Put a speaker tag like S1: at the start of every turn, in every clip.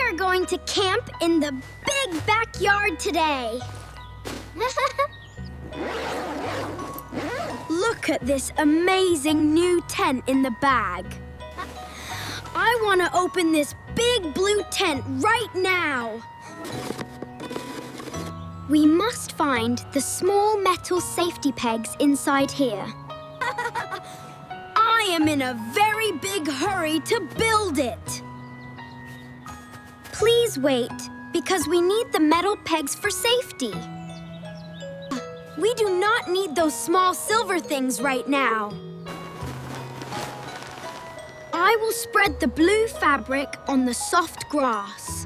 S1: are going to camp in the big backyard today. Look at this amazing new tent in the bag. I want to open this big blue tent right now. We must find the small metal safety pegs inside here. I am in a very big hurry to build it. Please wait, because we need the metal pegs for safety. We do not need those small silver things right now. I will spread the blue fabric on the soft grass.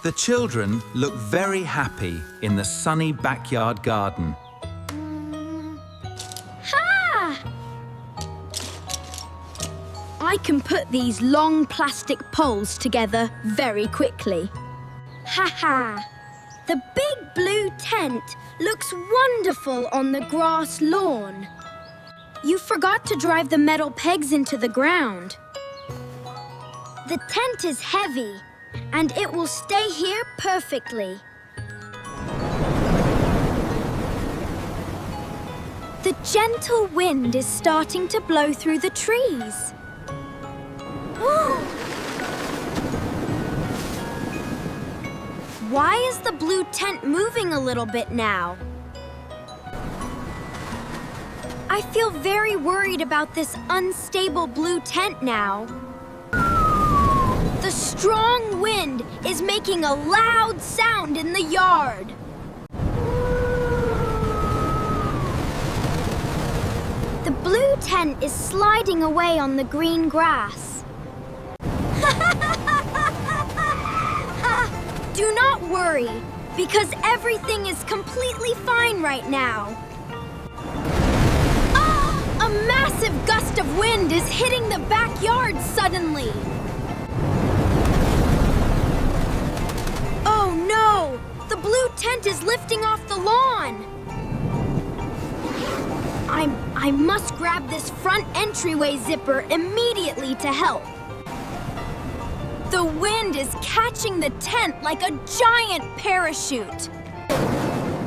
S2: The children look very happy in the sunny backyard garden.
S1: Ha! I can put these long plastic poles together very quickly. Ha! The big blue tent looks wonderful on the grass lawn. You forgot to drive the metal pegs into the ground. The tent is heavy, and it will stay here perfectly. The gentle wind is starting to blow through the trees. Why is the blue tent moving a little bit now? I feel very worried about this unstable blue tent now. The strong wind is making a loud sound in the yard. The blue tent is sliding away on the green grass. Do not worry, because everything is completely fine right now. A massive gust of wind is hitting the backyard suddenly. Oh no! The blue tent is lifting off the lawn. I must grab this front entryway zipper immediately to help. The wind is catching the tent like a giant parachute.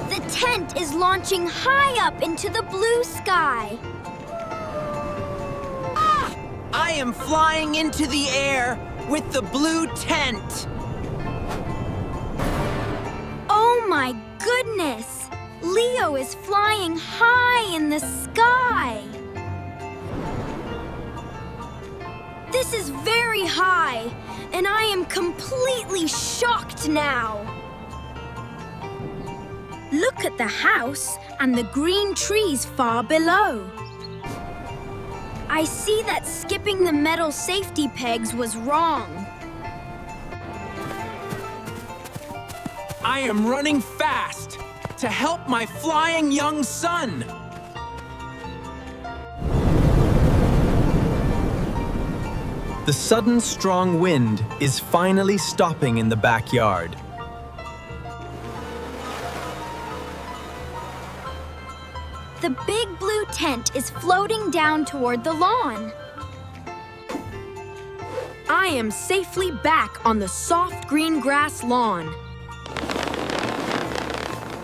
S1: The tent is launching high up into the blue sky.
S3: I am flying into the air with the blue tent.
S1: Oh my goodness! Leo is flying high in the sky. This is very high, and I am completely shocked now. Look at the house and the green trees far below. I see that skipping the metal safety pegs was wrong.
S3: I am running fast to help my flying young son.
S2: The sudden strong wind is finally stopping in the backyard.
S1: The big blue tent is floating down toward the lawn. I am safely back on the soft green grass lawn.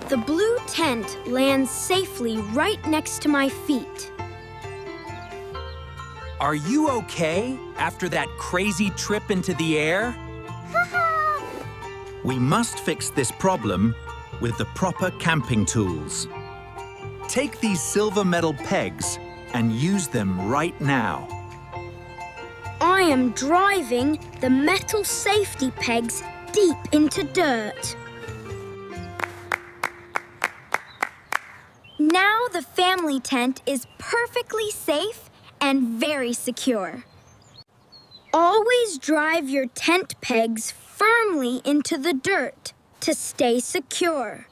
S1: The blue tent lands safely right next to my feet.
S3: Are you okay after that crazy trip into the air?
S2: We must fix this problem with the proper camping tools. Take these silver metal pegs and use them right now.
S1: I am driving the metal safety pegs deep into dirt. Now the family tent is perfectly safe and very secure. Always drive your tent pegs firmly into the dirt to stay secure.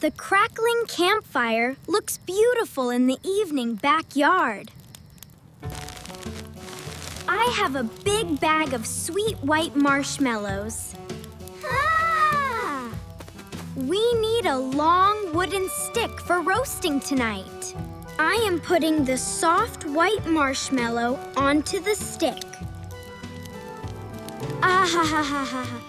S1: The crackling campfire looks beautiful in the evening backyard. I have a big bag of sweet white marshmallows. We need a long wooden stick for roasting tonight. I am putting the soft white marshmallow onto the stick. Ah ha ha ha ha.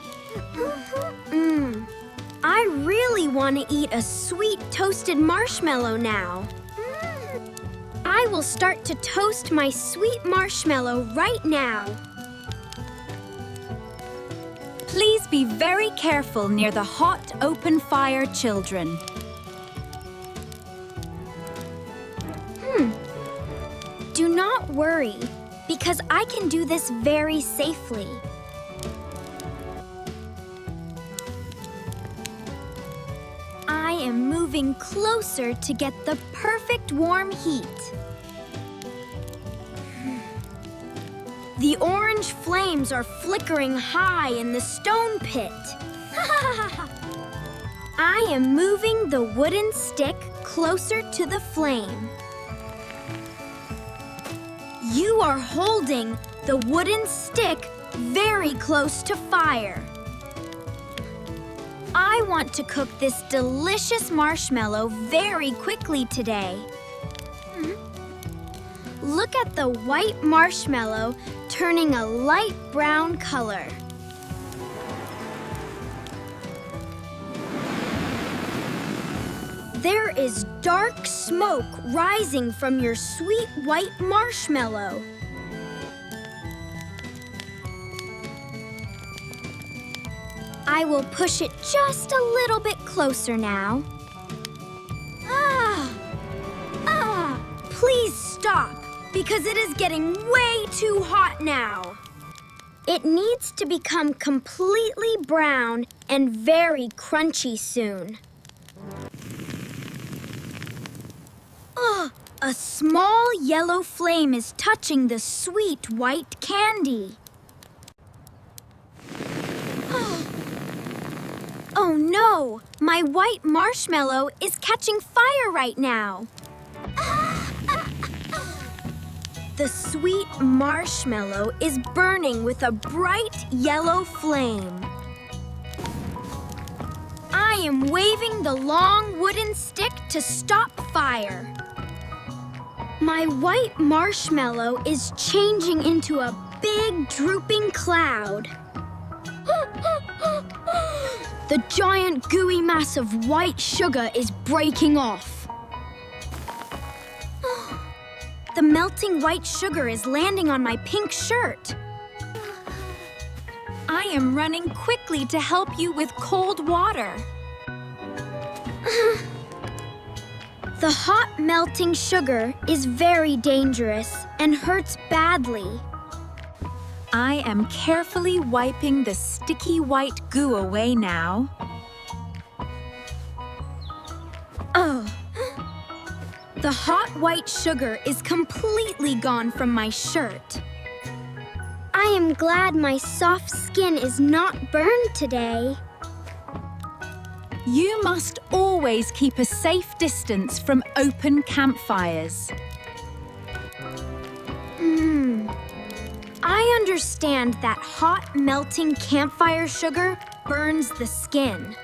S1: I really want to eat a sweet toasted marshmallow now. I will start to toast my sweet marshmallow right now.
S4: Please be very careful near the hot, open fire, children.
S1: Do not worry, because I can do this very safely. I am moving closer to get the perfect warm heat. The orange flames are flickering high in the stone pit. I am moving the wooden stick closer to the flame. You are holding the wooden stick very close to fire. I want to cook this delicious marshmallow very quickly today. Look at the white marshmallow turning a light brown color. There is dark smoke rising from your sweet white marshmallow. I will push it just a little bit closer now. Please stop, because it is getting way too hot now. It needs to become completely brown and very crunchy soon. A small yellow flame is touching the sweet white candy. Oh no! My white marshmallow is catching fire right now. The sweet marshmallow is burning with a bright yellow flame. I am waving the long wooden stick to stop fire. My white marshmallow is changing into a big drooping cloud. The giant gooey mass of white sugar is breaking off. The melting white sugar is landing on my pink shirt.
S4: I am running quickly to help you with cold water.
S1: The hot melting sugar is very dangerous and hurts badly.
S4: I am carefully wiping the sticky white goo away now. The hot white sugar is completely gone from my shirt.
S1: I am glad my soft skin is not burned today.
S4: You must always keep a safe distance from open campfires.
S1: I understand that hot melting campfire sugar burns the skin.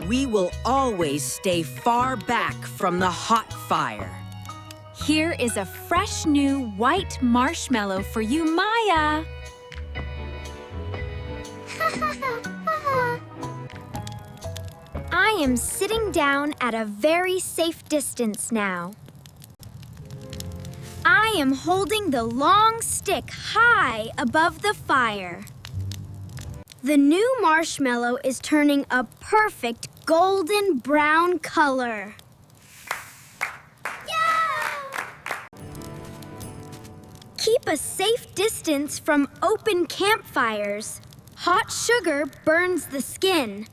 S3: We will always stay far back from the hot fire.
S4: Here is a fresh new white marshmallow for you, Maya.
S1: I am sitting down at a very safe distance now. I am holding the long stick high above the fire. The new marshmallow is turning a perfect golden brown color. Keep a safe distance from open campfires. Hot sugar burns the skin.